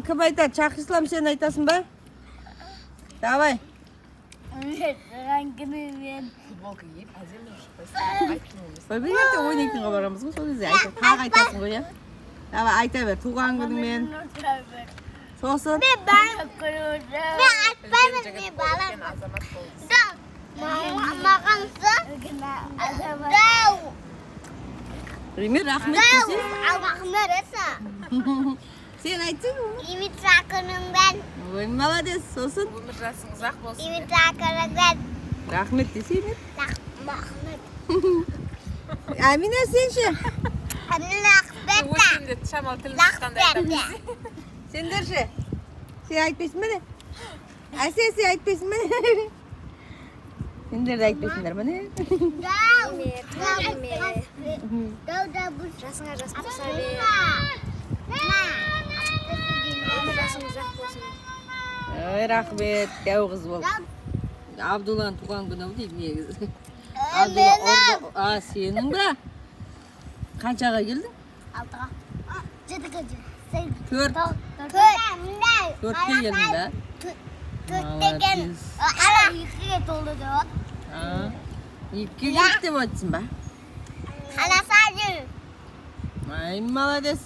Kım aytar? Çakıslam sen aytasın ba? Давай. Футболка киіп әдемі шықпайсың. Бірге ойнайтынға барамыз ғой, сол кезде тағы айтасың ғой, иә? Давай, айта бер, туған күніңмен. Сосын. Ben atmadım bir balam. Ремир, рахмет десе. Allah'ım Sen айтсың ғой. İmit rakınımdan. Ой, молодец, сосын. Өмір жасың ұзақ болсын. İmit rakınımdan. Рахмет десе, Ремир. Rahmet. Әмина, сен ше? Rahmet. Өшкенде шамал тілін шыққанда айтамыз. Сендер ше? Сен айтпайсың ба не? Әсен, сен айтпайсың ба не? Сендер де айтпайсыңдар ба не? Жасыңа жас болса бер. Жасың ұзақ болсын. Ой, рахмет, дәу қыз бол. Абдулланың туған күні ау дейді негізі. Сенің ба? Қаншаға келдің? Altığa. Жетіге Төрт. Төртке келдің да? Төрт деген. Ара екіге толды деп от. Екіге келді деп отырсың ба? Ана сәді. Ай, молодец.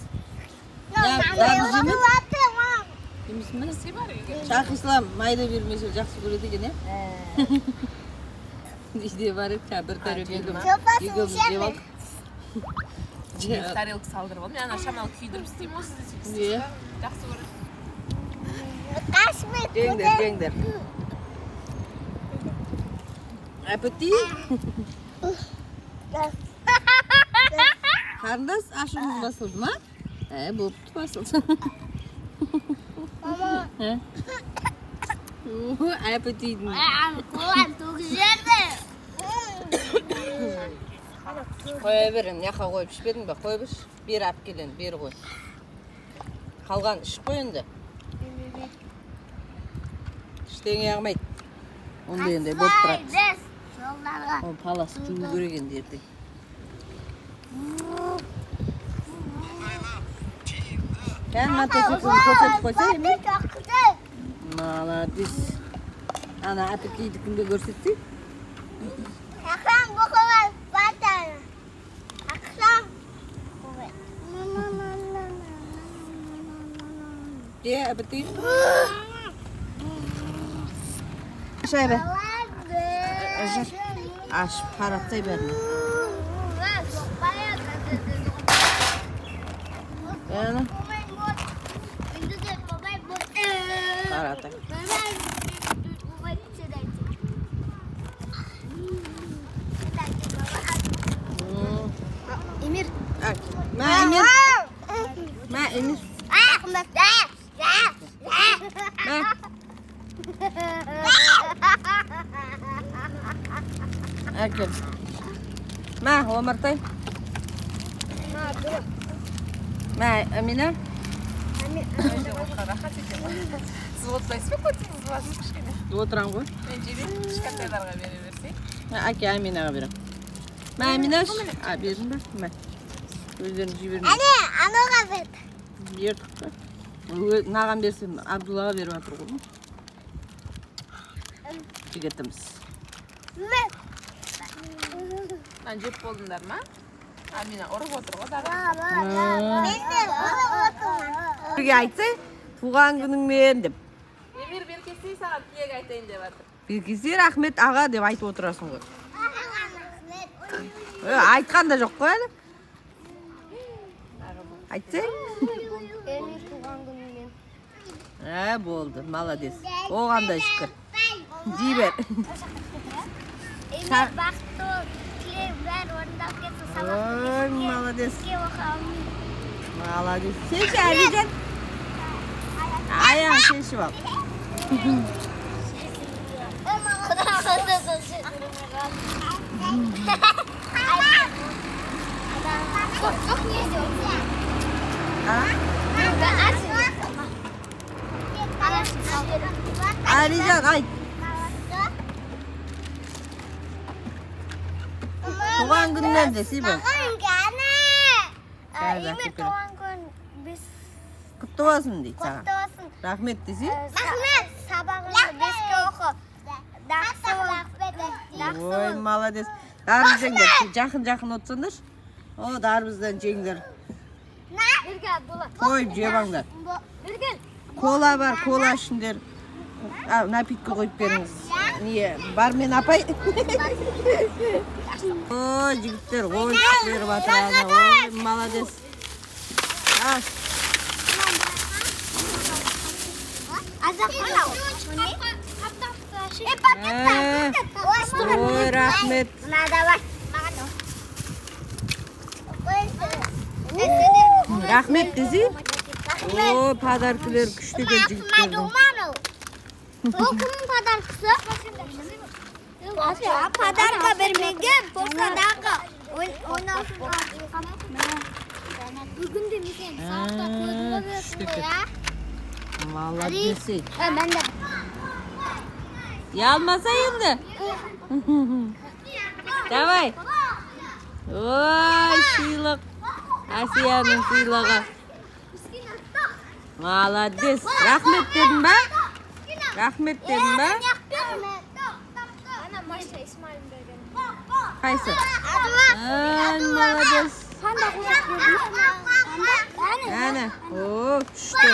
Емесің ба? Сый бар үйге. Шақислам майда бермесе жақсы көреді екен, е? Үйде бар еді, бір тәрелке екеуміз жеп алдық. Тарелка салдырып алдым. Мен ана шамал күйдіріп істеймін ғой сізде Иә. сөйтесіз. Жақсы көреді. Жеңдер. Аппетит. Қарындас, ашуыңыз басылды ма? Болыпты басылды. Мама. Аппетитің. Қолан тоғы жерді. Қоя берем, яқа қойып ішпедің ба? Қойып іш. Бері ап келен, бері қой. Қалған ішіп қой енді. Іштеңе ағмайды. Онда енді болып тұрады. Жолдарға. Ол паласы жуу керек енді ертең. Кән мотоциклін көрсетіп қойса еме? Молодец. Ана аппетитікінде көрсетсей? Ақшам бұқылар батаны. Ақшам. Де, аппетит? Шай бе? Ашып, қаратсай бәріне. Яна? Қаратай. Emir. Мә, Эмир. Мә, Эмир. Мә. Әкел. Мә, омартай. Мә, Әмина. Отқа рахат екен. Сіз отпайсыз ба көтіңіз басыз кішкене? Отырам ғой. Мен жебеймін, кішкентайларға бере берсей. Әке, Әминаға берем. Мә, Әминаш. Бердің ба? Мә. Өздерін жібердің. Анаға бер. Бердік па? Наған берсем, Абдуллаға беріп атыр ғой. Жігітіміз. Мен жеп болдыңдар ма? Амина ұрып отыр ғой дағы. Бірге айтсай, туған күніңмен деп. Емир беркесей саған тілек айтайын деп жатыр. Беркесе рахмет аға деп айтып отырасың ғой. Айтқан да жоқ қой әлі. Айтсай? Болды, молодец. Оған да шүкір. Жей бер. Emir baktı. Ver orada kesin sabah. Ой, молодец. Bakalım. Молодец. Сен ше, Әлижан? Аяғын шешіп ал. Çok niye diyorsun? Әлижан, айт. Туған күнмен десе бұл. Emir doğan gün biz Құтты болсын дейді саған. kutlu Рахмет десе. Рахмет. Сабағыңды беске оқы. Ой, молодец. Дарбыз жеңдер. Жақын отырсаңдар. О, дарбыздан жеңдер. Қойып жеп аңдар. Кола бар, кола ішіңдер. Напиткі қойып беріңіз. Не, бар мен апай. Ой, жігіттер, ой, беріп атыраны. Ой, молодец. Ой, рахмет. Рахмет десе. Ой, подаркілер күштеген жігіттердің. Бұл кімнің подаркасы? Подарка бермеген, болса дағы ойнасын. Бүгін де мекен сауықта көзімі берсін ғой, а? Молодец. Мен де. Ялмаса енді. Давай. Ой, сыйлық. Асияның сыйлығы. Молодец. Рахмет дедің ба? Рахмет дедің ба? Ана Маша Исмайылын берген. Қайсы? Ай, молодец. Қанда құлақ берді? Әне. О, күшті.